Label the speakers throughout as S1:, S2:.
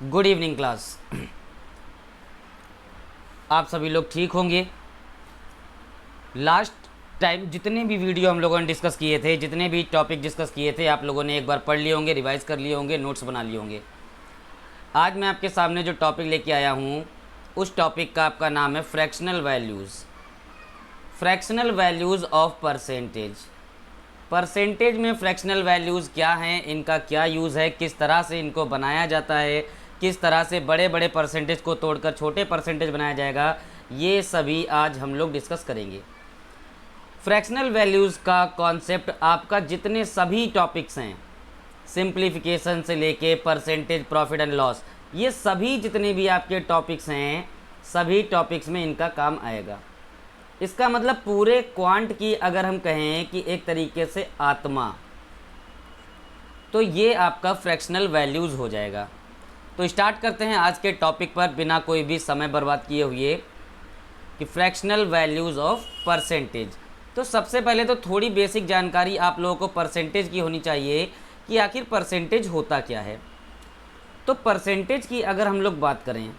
S1: Good evening class. आप सभी लोग ठीक होंगे। लास्ट टाइम जितने भी वीडियो हम लोगों ने डिस्कस किए थे, जितने भी टॉपिक डिस्कस किए थे, आप लोगों ने एक बार पढ़ लिए होंगे, रिवाइज कर लिए होंगे, नोट्स बना लिए होंगे। आज मैं आपके सामने जो टॉपिक लेके आया हूँ, उस टॉपिक का आपका नाम है fractional values. Fractional values of percentage. Percentage में फ्रैक्शनल वैल्यूज़ क्या हैं, इनका क्या यूज़ है, किस तरह से इनको बनाया जाता है, किस तरह से बड़े बड़े परसेंटेज को तोड़कर छोटे परसेंटेज बनाया जाएगा, ये सभी आज हम लोग डिस्कस करेंगे। फ्रैक्शनल वैल्यूज़ का कॉन्सेप्ट आपका जितने सभी टॉपिक्स हैं, सिंप्लीफिकेशन से लेके परसेंटेज, प्रॉफिट एंड लॉस, ये सभी जितने भी आपके टॉपिक्स हैं, सभी टॉपिक्स में इनका काम आएगा। इसका मतलब पूरे क्वांट की अगर हम कहें कि एक तरीके से आत्मा, तो ये आपका फ्रैक्शनल वैल्यूज़ हो जाएगा। तो स्टार्ट करते हैं आज के टॉपिक पर बिना कोई भी समय बर्बाद किए हुए कि फ्रैक्शनल वैल्यूज़ ऑफ परसेंटेज। तो सबसे पहले तो थोड़ी बेसिक जानकारी आप लोगों को परसेंटेज की होनी चाहिए कि आखिर परसेंटेज होता क्या है। तो परसेंटेज की अगर हम लोग बात करें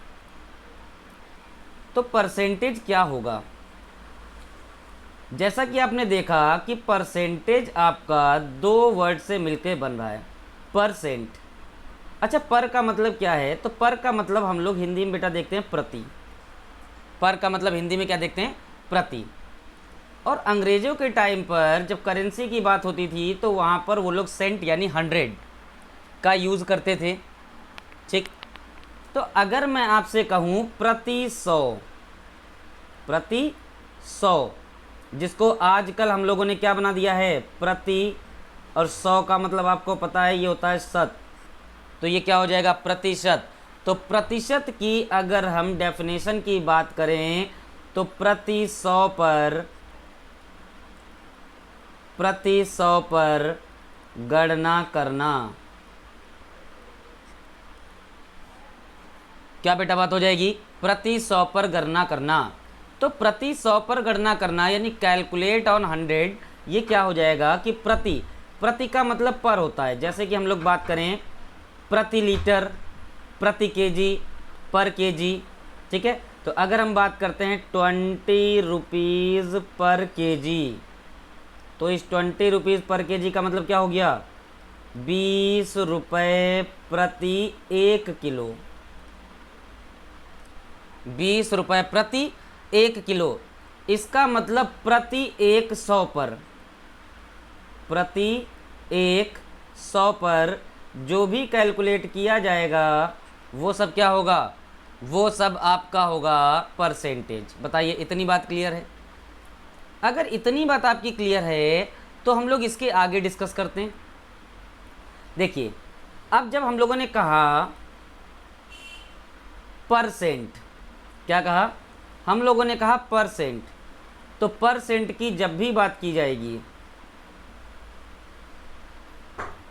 S1: तो परसेंटेज क्या होगा, जैसा कि आपने देखा कि परसेंटेज आपका दो वर्ड से मिलकर बन रहा है, परसेंट। अच्छा, पर का मतलब क्या है? तो पर का मतलब हम लोग हिंदी में बेटा देखते हैं प्रति। पर का मतलब हिंदी में क्या देखते हैं? प्रति। और अंग्रेज़ों के टाइम पर जब करेंसी की बात होती थी तो वहाँ पर वो लोग सेंट यानी 100 का यूज़ करते थे। ठीक, तो अगर मैं आपसे कहूँ प्रति 100, प्रति 100, जिसको आजकल हम लोगों ने क्या बना दिया है? प्रति, और 100 का मतलब आपको पता है ये होता है शत, तो ये क्या हो जाएगा? प्रतिशत। तो प्रतिशत की अगर हम डेफिनेशन की बात करें तो प्रति 100 पर गणना करना, क्या बेटा बात हो जाएगी? प्रति 100 पर गणना करना। तो प्रति 100 पर गणना करना यानी कैलकुलेट ऑन 100, ये क्या हो जाएगा कि प्रति, प्रति का मतलब पर होता है। जैसे कि हम लोग बात करें प्रति लीटर, प्रति केजी, पर केजी। ठीक है, तो अगर हम बात करते हैं 20 रुपीज़ पर केजी, तो इस 20 रुपीज़ पर केजी का मतलब क्या हो गया? 20 रुपये प्रति 1 किलो, 20 रुपये प्रति 1 किलो। इसका मतलब प्रति 100 पर, प्रति 100 पर जो भी कैलकुलेट किया जाएगा वो सब क्या होगा? वो सब आपका होगा परसेंटेज। बताइए, इतनी बात क्लियर है? अगर इतनी बात आपकी क्लियर है तो हम लोग इसके आगे डिस्कस करते हैं। देखिए, अब जब हम लोगों ने कहा परसेंट, क्या कहा? हम लोगों ने कहा परसेंट। तो परसेंट की जब भी बात की जाएगी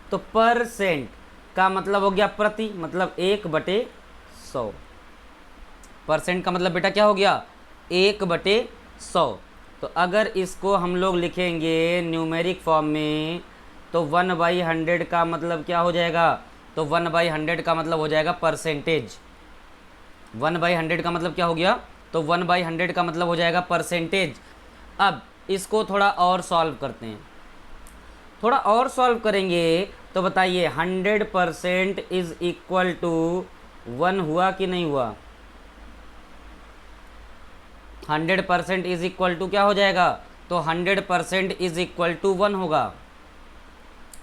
S1: तो परसेंट का मतलब हो गया प्रति, मतलब 1/100। परसेंट का मतलब बेटा क्या हो गया? 1/100। तो अगर इसको हम लोग लिखेंगे न्यूमेरिक फॉर्म में तो 1/100 का मतलब क्या हो जाएगा? तो 1/100 का मतलब हो जाएगा परसेंटेज। 1/100 का मतलब क्या हो गया? तो 1/100 का मतलब हो जाएगा परसेंटेज। अब इसको थोड़ा और सॉल्व करते हैं। थोड़ा और सॉल्व करेंगे तो बताइए 100% इज इक्वल टू 1 हुआ कि नहीं हुआ? 100% इज इक्वल टू क्या हो जाएगा? तो 100% इज इक्वल टू 1 होगा।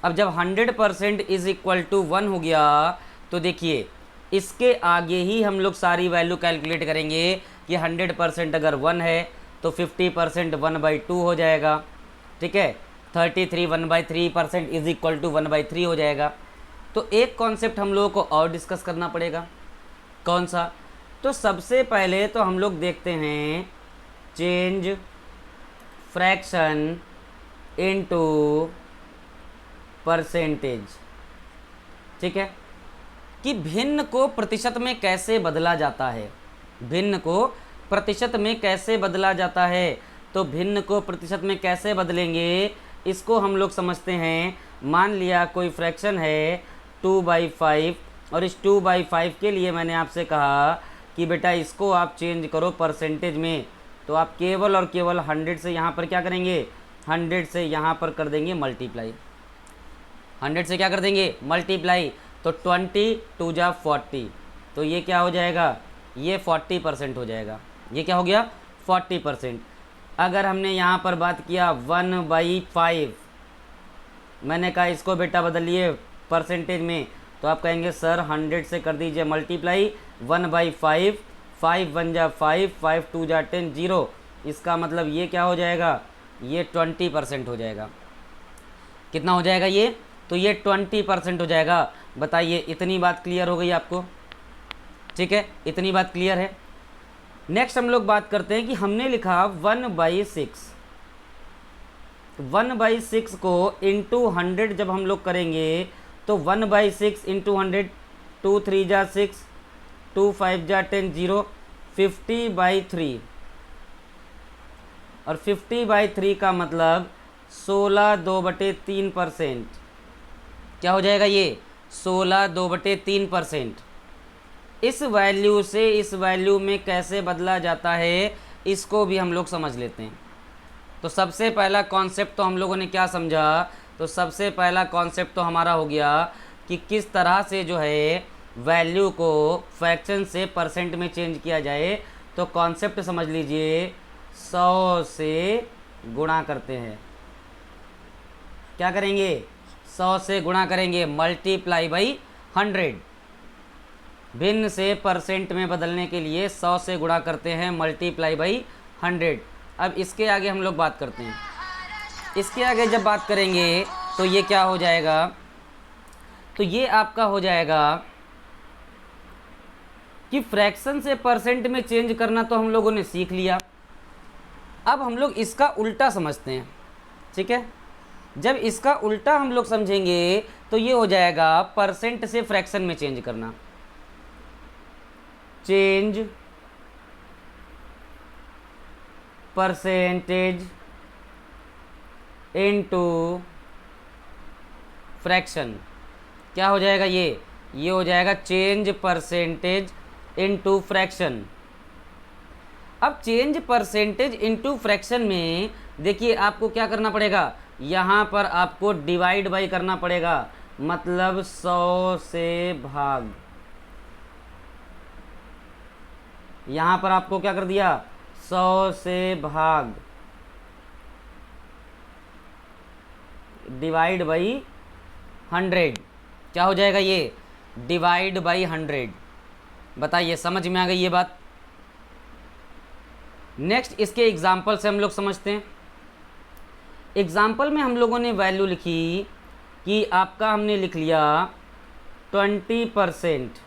S1: अब जब 100% इज इक्वल टू 1 हो गया तो देखिए इसके आगे ही हम लोग सारी वैल्यू कैलकुलेट करेंगे कि 100% अगर 1 है तो 50% 1/2 हो जाएगा। ठीक है, 33 1/3% इज इक्वल टू 1/3 हो जाएगा। तो एक कॉन्सेप्ट हम लोगों को और डिस्कस करना पड़ेगा। कौन सा? तो सबसे पहले तो हम लोग देखते हैं चेंज फ्रैक्शन इनटू परसेंटेज। ठीक है, कि भिन्न को प्रतिशत में कैसे बदला जाता है, भिन्न को प्रतिशत में कैसे बदला जाता है। तो भिन्न को प्रतिशत में कैसे बदलेंगे इसको हम लोग समझते हैं। मान लिया कोई फ्रैक्शन है 2/5 और इस 2/5 के लिए मैंने आपसे कहा कि बेटा इसको आप चेंज करो परसेंटेज में, तो आप केवल और केवल 100 से यहाँ पर क्या करेंगे, 100 से यहाँ पर कर देंगे मल्टीप्लाई, 100 से क्या कर देंगे मल्टीप्लाई। तो 20 2 जा 40, तो ये क्या हो जाएगा, ये 40% हो जाएगा। ये क्या हो गया 40%। अगर हमने यहाँ पर बात किया 1/5, मैंने कहा इसको बेटा बदलिए परसेंटेज में, तो आप कहेंगे सर 100 से कर दीजिए मल्टीप्लाई, 1/5, 5 1 जा 5, 5 2 जा 10, 0। इसका मतलब ये क्या हो जाएगा, ये 20% हो जाएगा। कितना हो जाएगा ये, तो ये 20% हो जाएगा। बताइए इतनी बात क्लियर हो गई आपको, ठीक है, इतनी बात क्लियर है। नेक्स्ट हम लोग बात करते हैं कि हमने लिखा 1/6, 1/6 को इंटू 100 जब हम लोग करेंगे तो 1/6 इंटू 100, 2 3 जा 6, 2 5 जा 10, 0, 50/3। और 50/3 का मतलब 16 2/3%। क्या हो जाएगा ये 16 2/3%। इस वैल्यू से इस वैल्यू में कैसे बदला जाता है इसको भी हम लोग समझ लेते हैं। तो सबसे पहला कॉन्सेप्ट तो हम लोगों ने क्या समझा, तो सबसे पहला कॉन्सेप्ट तो हमारा हो गया कि किस तरह से जो है वैल्यू को फ्रैक्शन से परसेंट में चेंज किया जाए। तो कॉन्सेप्ट समझ लीजिए, 100 से गुणा करते हैं, क्या करेंगे 100 से गुणा करेंगे, मल्टीप्लाई बाई 100। भिन्न से परसेंट में बदलने के लिए 100 से गुणा करते हैं, मल्टीप्लाई बाई 100। अब इसके आगे हम लोग बात करते हैं। इसके आगे जब बात करेंगे तो ये क्या हो जाएगा, तो ये आपका हो जाएगा कि फ्रैक्शन से परसेंट में चेंज करना तो हम लोगों ने सीख लिया। अब हम लोग इसका उल्टा समझते हैं, ठीक है। जब इसका उल्टा हम लोग समझेंगे तो ये हो जाएगा परसेंट से फ्रैक्शन में चेंज करना, चेंज परसेंटेज इनटू फ्रैक्शन। क्या हो जाएगा ये हो जाएगा चेंज परसेंटेज इनटू फ्रैक्शन। अब चेंज परसेंटेज इनटू फ्रैक्शन में देखिए आपको क्या करना पड़ेगा, यहाँ पर आपको डिवाइड बाई करना पड़ेगा, मतलब 100 से भाग। यहाँ पर आपको क्या कर दिया 100 से भाग, डिवाइड बाई 100। क्या हो जाएगा ये डिवाइड बाई 100। बताइए समझ में आ गई ये बात। नेक्स्ट इसके एग्जाम्पल से हम लोग समझते हैं। एग्जाम्पल में हम लोगों ने वैल्यू लिखी कि आपका हमने लिख लिया 20%।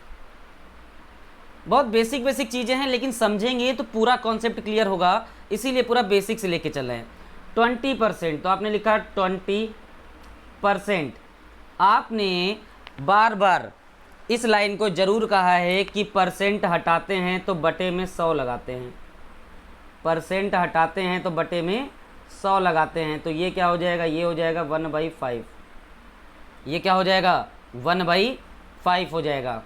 S1: बहुत बेसिक बेसिक चीज़ें हैं लेकिन समझेंगे तो पूरा कॉन्सेप्ट क्लियर होगा, इसीलिए पूरा बेसिक से लेके चल रहे हैं। 20%, तो आपने लिखा 20%। आपने बार बार इस लाइन को ज़रूर कहा है कि परसेंट हटाते हैं तो बटे में 100 लगाते हैं, परसेंट हटाते हैं तो बटे में 100 लगाते हैं। तो ये क्या हो जाएगा, ये हो जाएगा 1/5। ये क्या हो जाएगा 1/5 हो जाएगा।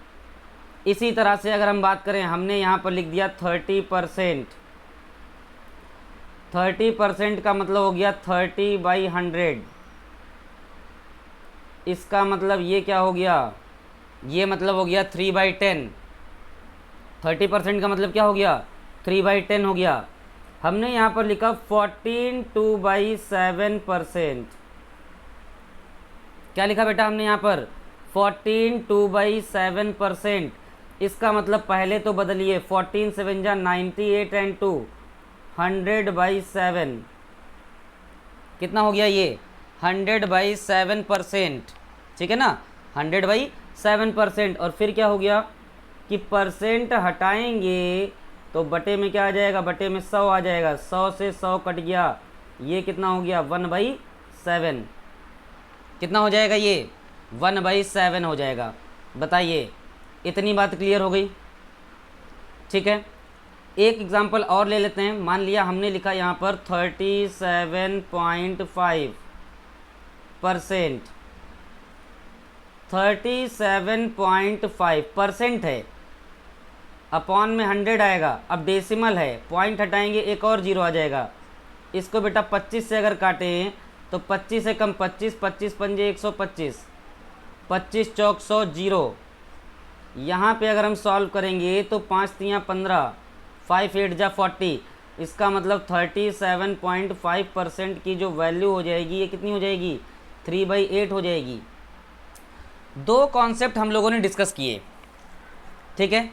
S1: इसी तरह से अगर हम बात करें, हमने यहाँ पर लिख दिया 30%। 30% का मतलब हो गया 30/100। इसका मतलब ये क्या हो गया, ये मतलब हो गया 3/10। 30% का मतलब क्या हो गया 3/10 हो गया। हमने यहाँ पर लिखा 14 2/7%। क्या लिखा बेटा हमने यहाँ पर 14 2/7%। इसका मतलब पहले तो बदलिए, 14 7 जा 98 एंड 2 100/7। कितना हो गया ये 100/7%, ठीक है ना, 100/7%। और फिर क्या हो गया कि परसेंट हटाएंगे तो बटे में क्या आ जाएगा, बटे में 100 आ जाएगा। 100 से 100 कट गया, ये कितना हो गया 1/7। कितना हो जाएगा ये 1/7 हो जाएगा। बताइए इतनी बात क्लियर हो गई, ठीक है। एक एग्जांपल और ले लेते हैं। मान लिया हमने लिखा यहाँ पर 37.5%। 37.5% है, अपॉन में 100 आएगा। अब डेसिमल है, पॉइंट हटाएंगे एक और जीरो आ जाएगा। इसको बेटा 25 से अगर काटें तो 25 से कम 25, 25 पंजे 125, 25 चौक 100 जीरो। यहाँ पे अगर हम सॉल्व करेंगे तो 5 तियाँ 15, 5 8 जा 40। इसका मतलब 37.5% की जो वैल्यू हो जाएगी ये कितनी हो जाएगी, 3/8 हो जाएगी। दो कॉन्सेप्ट हम लोगों ने डिस्कस किए, ठीक है।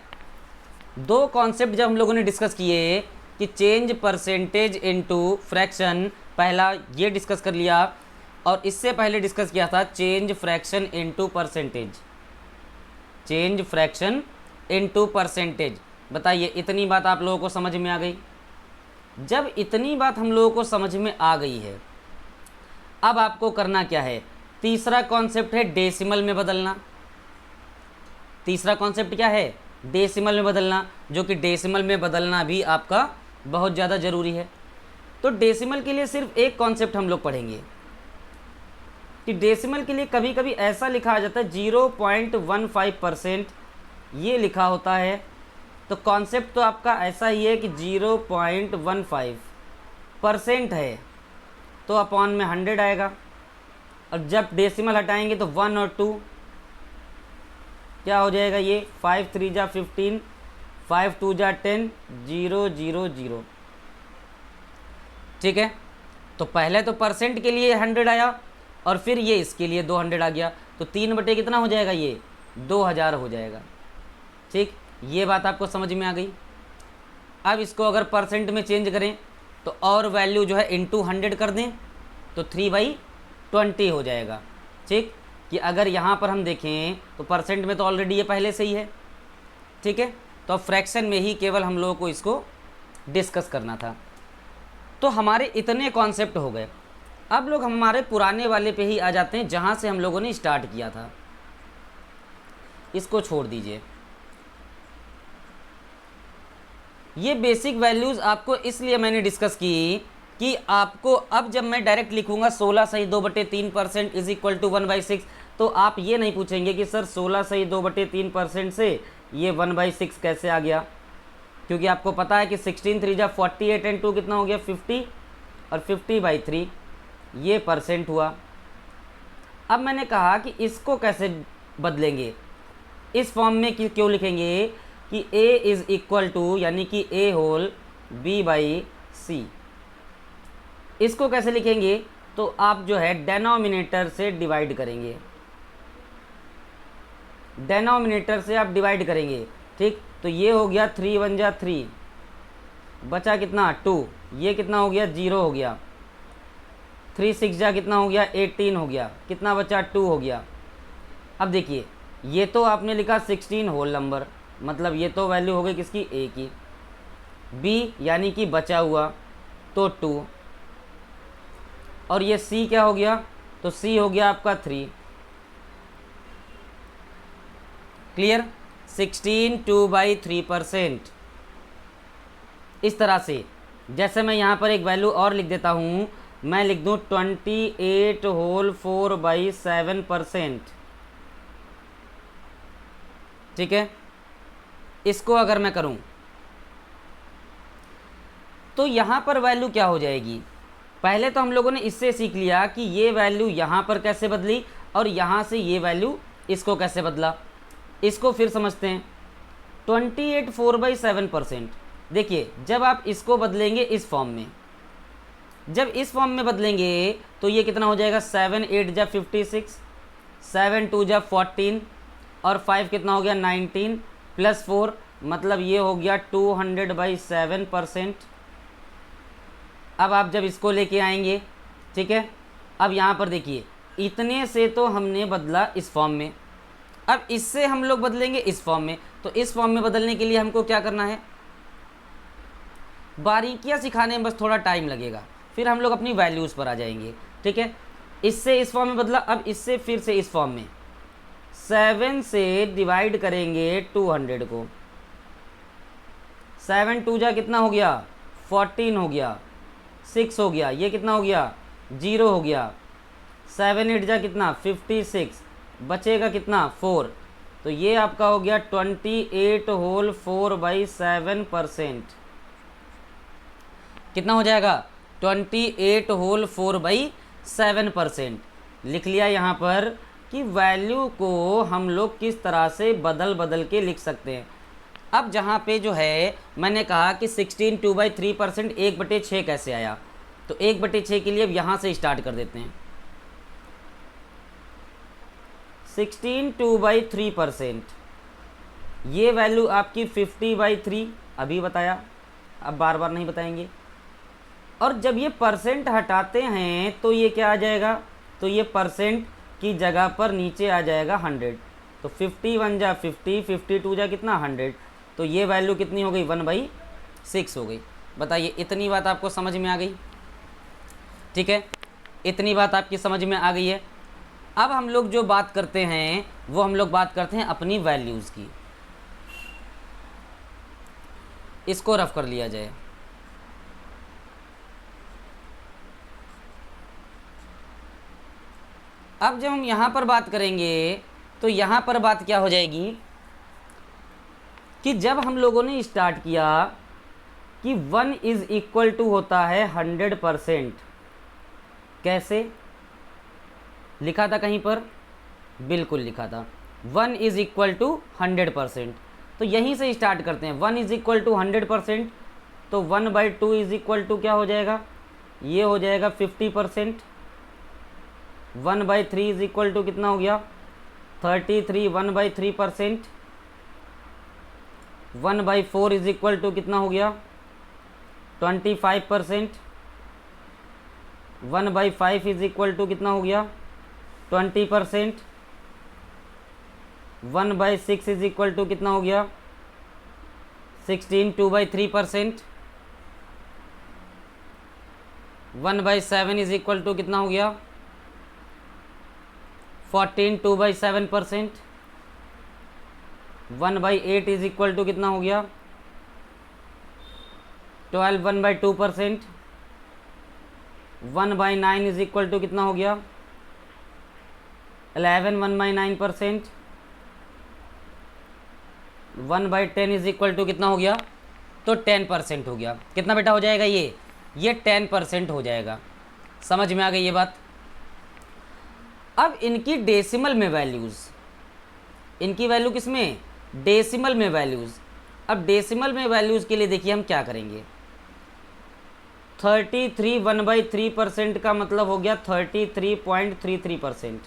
S1: दो कॉन्सेप्ट जब हम लोगों ने डिस्कस किए कि चेंज परसेंटेज इनटू फ्रैक्शन, पहला ये डिस्कस कर लिया, और इससे पहले डिस्कस किया था change fraction into percentage, change fraction into percentage. बताइए इतनी बात आप लोगों को समझ में आ गई? जब इतनी बात हम लोगों को समझ में आ गई है, अब आपको करना क्या है, तीसरा कॉन्सेप्ट है डेसिमल में बदलना। तीसरा कॉन्सेप्ट क्या है, डेसिमल में बदलना, जो कि डेसिमल में बदलना भी आपका बहुत ज़्यादा ज़रूरी है। तो डेसिमल के लिए सिर्फ एक कॉन्सेप्ट हम लोग पढ़ेंगे कि डेसिमल के लिए कभी कभी ऐसा लिखा आ जाता है 0.15%, ये लिखा होता है। तो कॉन्सेप्ट तो आपका ऐसा ही है कि 0.15% है, तो अपॉन में 100 आएगा। और जब डेसिमल हटाएंगे तो 1 और 2 क्या हो जाएगा, ये 5 3 जा 15, 5 2 जा 10, 0 0 0, ठीक है। तो पहले तो परसेंट के लिए 100 आया और फिर ये इसके लिए 200 आ गया, तो 3 बटे कितना हो जाएगा, ये 2000 हो जाएगा, ठीक। ये बात आपको समझ में आ गई। अब इसको अगर परसेंट में चेंज करें तो और वैल्यू जो है इंटू 100 कर दें तो 3/20 हो जाएगा, ठीक। कि अगर यहाँ पर हम देखें तो परसेंट में तो ऑलरेडी ये पहले से ही है, ठीक है। तो अब फ्रैक्शन में ही केवल हम लोगों को इसको डिस्कस करना था। तो हमारे इतने कॉन्सेप्ट हो गए। अब लोग हमारे पुराने वाले पे ही आ जाते हैं जहाँ से हम लोगों ने स्टार्ट किया था। इसको छोड़ दीजिए, ये बेसिक वैल्यूज़ आपको इसलिए मैंने डिस्कस की कि आपको अब जब मैं डायरेक्ट लिखूंगा 16 सही 2/3% इज इक्वल टू 1/6, तो आप ये नहीं पूछेंगे कि सर 16 सही 2/3% से ये 1/6 कैसे आ गया, क्योंकि आपको पता है कि 16 3 जा 48 एंड 2 कितना हो गया 50, और 50/3 ये परसेंट हुआ। अब मैंने कहा कि इसको कैसे बदलेंगे, इस फॉर्म में क्यों लिखेंगे कि a इज़ इक्वल टू, यानी कि a होल b/c। इसको कैसे लिखेंगे, तो आप जो है डेनोमिनेटर से डिवाइड करेंगे, डेनोमिनेटर से आप डिवाइड करेंगे, ठीक। तो ये हो गया 3 1 जा 3, बचा कितना 2, ये कितना हो गया 0 हो गया, 3 6 जा कितना हो गया 18 हो गया, कितना बचा 2 हो गया। अब देखिए ये तो आपने लिखा 16 होल नंबर, मतलब ये तो वैल्यू हो गई किसकी, a की। b यानी कि बचा हुआ तो 2, और ये c क्या हो गया, तो c हो गया आपका 3। क्लियर, 16 2/3%। इस तरह से जैसे मैं यहाँ पर एक वैल्यू और लिख देता हूँ, मैं लिख दूँ 28 होल 4/7%, ठीक है। इसको अगर मैं करूं तो यहाँ पर वैल्यू क्या हो जाएगी, पहले तो हम लोगों ने इससे सीख लिया कि ये वैल्यू यहाँ पर कैसे बदली और यहाँ से ये वैल्यू इसको कैसे बदला। इसको फिर समझते हैं। 28 4/7%, देखिए जब आप इसको बदलेंगे इस फॉर्म में, जब इस फॉर्म में बदलेंगे तो ये कितना हो जाएगा 7 8 जा 56, 7 2 जा 14, और 5 कितना हो गया 19 प्लस 4, मतलब ये हो गया 200/7%। अब आप जब इसको लेके आएंगे, ठीक है। अब यहाँ पर देखिए इतने से तो हमने बदला इस फॉर्म में, अब इससे हम लोग बदलेंगे इस फॉर्म में। तो इस फॉर्म में बदलने के लिए हमको क्या करना है, बारीकियाँ सिखाने में बस थोड़ा टाइम लगेगा, फिर हम लोग अपनी वैल्यूज़ पर आ जाएंगे, ठीक है। इससे इस फॉर्म में बदला, अब इससे फिर से इस फॉर्म में 7 से डिवाइड करेंगे 200 को, 7 2 जा कितना हो गया 14 हो गया, 6 हो गया, ये कितना हो गया 0 हो गया, 7 8 जा कितना 56, बचेगा कितना 4, तो ये आपका हो गया 28 होल 4/7%। कितना हो जाएगा 28 होल 4/7%। लिख लिया यहाँ पर कि वैल्यू को हम लोग किस तरह से बदल बदल के लिख सकते हैं। अब जहाँ पे जो है मैंने कहा कि 16 2/3% 1/6 कैसे आया, तो 1/6 के लिए अब यहाँ से स्टार्ट कर देते हैं। 16 2/3%, ये वैल्यू आपकी 50/3 अभी बताया, अब बार बार नहीं बताएंगे। और जब ये परसेंट हटाते हैं तो ये क्या आ जाएगा, तो ये परसेंट की जगह पर नीचे आ जाएगा 100। तो 51 जा 50, 52 जा कितना 100, तो ये वैल्यू कितनी हो गई 1/6 हो गई। बताइए इतनी बात आपको समझ में आ गई? ठीक है, इतनी बात आपकी समझ में आ गई है। अब हम लोग जो बात करते हैं वो हम लोग बात करते हैं अपनी वैल्यूज़ की। इसको रफ कर लिया जाए। अब जब हम यहाँ पर बात करेंगे तो यहाँ पर बात क्या हो जाएगी कि जब हम लोगों ने स्टार्ट किया कि 1 इज़ इक्वल टू होता है 100%। कैसे लिखा था कहीं पर? बिल्कुल लिखा था 1 इज़ इक्वल टू 100%। तो यहीं से स्टार्ट करते हैं। 1 इज़ इक्वल टू 100%, तो 1/2 इज़ इक्वल टू क्या हो जाएगा, ये हो जाएगा 50%। 1/3 इज़ इक्वल टू कितना हो गया 33, 1/3%। 1/4 इज़ इक्वल टू कितना हो गया 25%। 1/5 इज़ इक्वल टू कितना हो गया 20%। 1/6 इज़ इक्वल टू कितना हो गया 16, 2/3%। 1/7 इज़ इक्वल टू कितना हो गया 14, 2/7%। 1/8 इज़ इक्वल टू कितना हो गया 12, 1/2%। 1/9 इज़ इक्वल टू कितना हो गया 11, 1/9%। 1/10 इज़ इक्वल टू कितना हो गया, तो 10% हो गया। कितना बेटा हो जाएगा ये 10% हो जाएगा। समझ में आ गई ये बात? अब इनकी डेसिमल में वैल्यूज़, इनकी वैल्यू किस में, डेसिमल में वैल्यूज़। अब डेसिमल में वैल्यूज़ के लिए देखिए हम क्या करेंगे। 33 1/3% का मतलब हो गया 33.33%।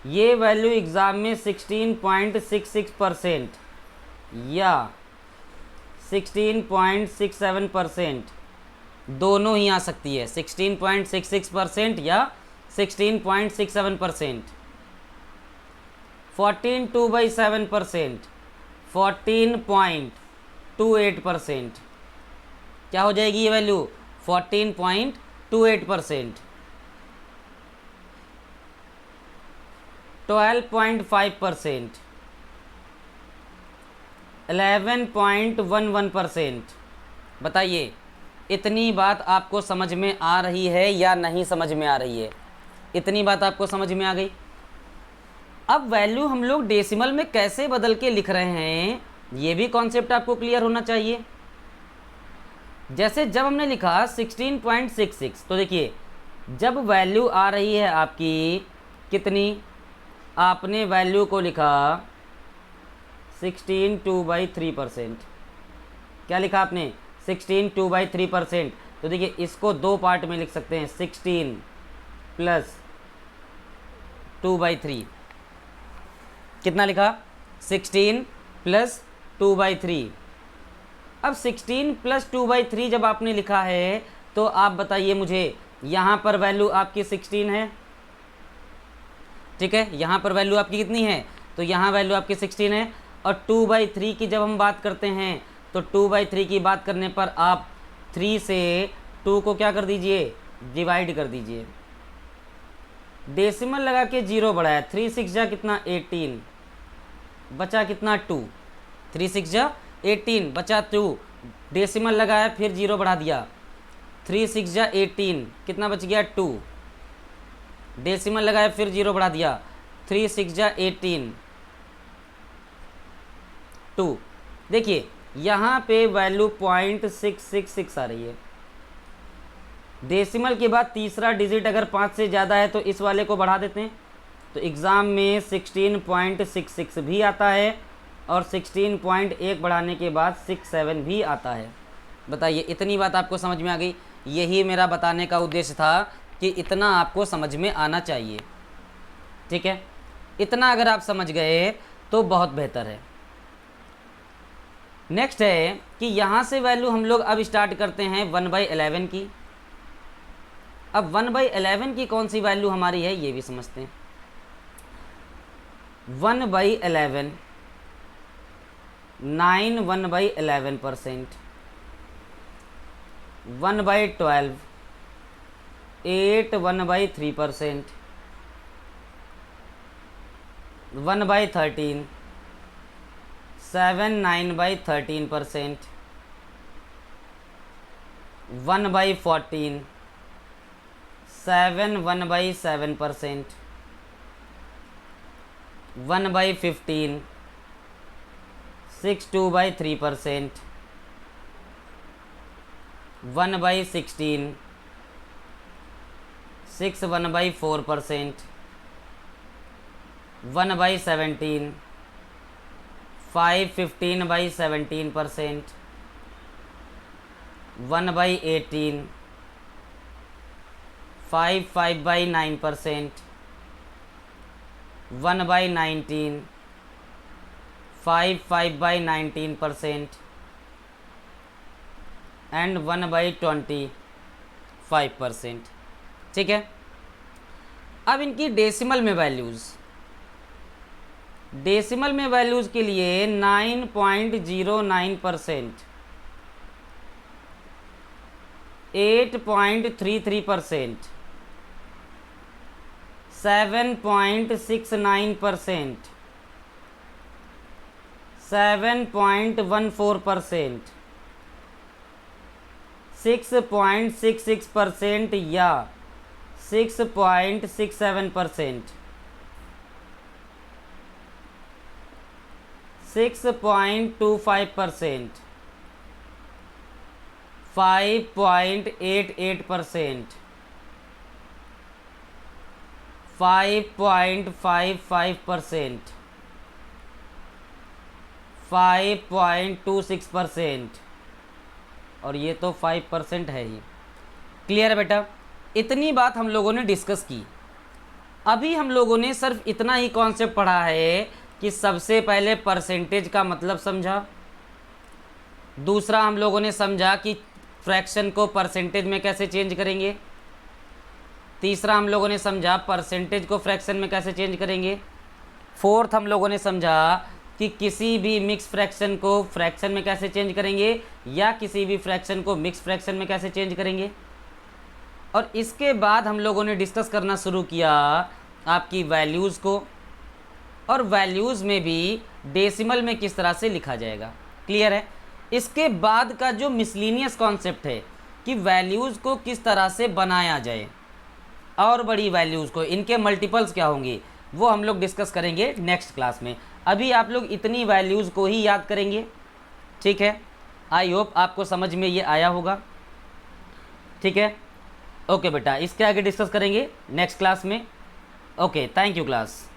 S1: ये वैल्यू एग्ज़ाम में 16.66% या 16.67% दोनों ही आ सकती है। 16.66% या 16.67%। 14 2/7%, 14.28%। क्या हो जाएगी ये वैल्यू 14.28%। 12.5%, 11.11%। बताइए इतनी बात आपको समझ में आ रही है या नहीं समझ में आ रही है? इतनी बात आपको समझ में आ गई? अब वैल्यू हम लोग डेसिमल में कैसे बदल के लिख रहे हैं ये भी कॉन्सेप्ट आपको क्लियर होना चाहिए। जैसे जब हमने लिखा 16.66, तो देखिए जब वैल्यू आ रही है आपकी कितनी, आपने वैल्यू को लिखा 16 2/3%। क्या लिखा आपने 16 2/3%। तो देखिए इसको दो पार्ट में लिख सकते हैं 16 + 2/3। कितना लिखा 16 + 2/3। अब 16 + 2/3 जब आपने लिखा है तो आप बताइए मुझे यहाँ पर वैल्यू आपकी 16 है, ठीक है, यहाँ पर वैल्यू आपकी कितनी है, तो यहाँ वैल्यू आपकी 16 है। और 2/3 की जब हम बात करते हैं तो 2/3 की बात करने पर आप 3 से 2 को क्या कर दीजिए, डिवाइड कर दीजिए। डेसिमल लगा के 0 बढ़ाया, 3 6 जा कितना 18, बचा कितना 2, 3 6 जा 18 बचा 2, डेसिमल लगाया फिर 0 बढ़ा दिया, 3 6 जा 18 कितना बच गया 2, डेसिमल लगाया फिर 0 बढ़ा दिया, 3 6 जा 18 2। देखिए यहाँ पे वैल्यू 0.666 आ रही है। डेसिमल के बाद तीसरा डिजिट अगर 5 से ज़्यादा है तो इस वाले को बढ़ा देते हैं, तो एग्ज़ाम में 16.66 भी आता है और 16.1 बढ़ाने के बाद 67 भी आता है। बताइए इतनी बात आपको समझ में आ गई? यही मेरा बताने का उद्देश्य था कि इतना आपको समझ में आना चाहिए, ठीक है। इतना अगर आप समझ गए तो बहुत बेहतर है। नेक्स्ट है कि यहाँ से वैल्यू हम लोग अब स्टार्ट करते हैं 1/11 की। अब 1/11 की कौन सी वैल्यू हमारी है ये भी समझते हैं। 1/11 9 1/11%, 1/12 8 1/3%, 1/13 7 9/13%, 1/14 7 1/7%, 1/15 6 2/3%, 1/16 6 1/4%, 1/17 5 15/17%, 1/18 5 5/9%, 1/19 5 5/19% एंड 1/25%। ठीक है। अब इनकी डेसिमल में वैल्यूज़, डेसिमल में वैल्यूज़ के लिए 9.09%, 8.33%, 7.69%, 7.14%, 6.66% या 6.67%, 6.25%, 5.88%, 5.55%, 5.26% और ये तो 5% है ही। क्लियर है बेटा? इतनी बात हम लोगों ने डिस्कस की। अभी हम लोगों ने सिर्फ इतना ही कॉन्सेप्ट पढ़ा है कि सबसे पहले परसेंटेज का मतलब समझा, दूसरा हम लोगों ने समझा कि फ्रैक्शन को परसेंटेज में कैसे चेंज करेंगे, तीसरा हम लोगों ने समझा परसेंटेज को फ्रैक्शन में कैसे चेंज करेंगे, फोर्थ हम लोगों ने समझा कि किसी भी मिक्स फ्रैक्शन को फ्रैक्शन में कैसे चेंज करेंगे या किसी भी फ्रैक्शन को मिक्स फ्रैक्शन में कैसे चेंज करेंगे। और इसके बाद हम लोगों ने डिस्कस करना शुरू किया आपकी वैल्यूज़ को, और वैल्यूज़ में भी डेसिमल में किस तरह से लिखा जाएगा। क्लियर है? इसके बाद का जो मिसलिनियस कॉन्सेप्ट है कि वैल्यूज़ को किस तरह से बनाया जाए और बड़ी वैल्यूज़ को, इनके मल्टीपल्स क्या होंगे, वो हम लोग डिस्कस करेंगे नेक्स्ट क्लास में। अभी आप लोग इतनी वैल्यूज़ को ही याद करेंगे। ठीक है, आई होप आपको समझ में ये आया होगा। ठीक है, ओके बेटा, इसके आगे डिस्कस करेंगे नेक्स्ट क्लास में। Okay, thank you class.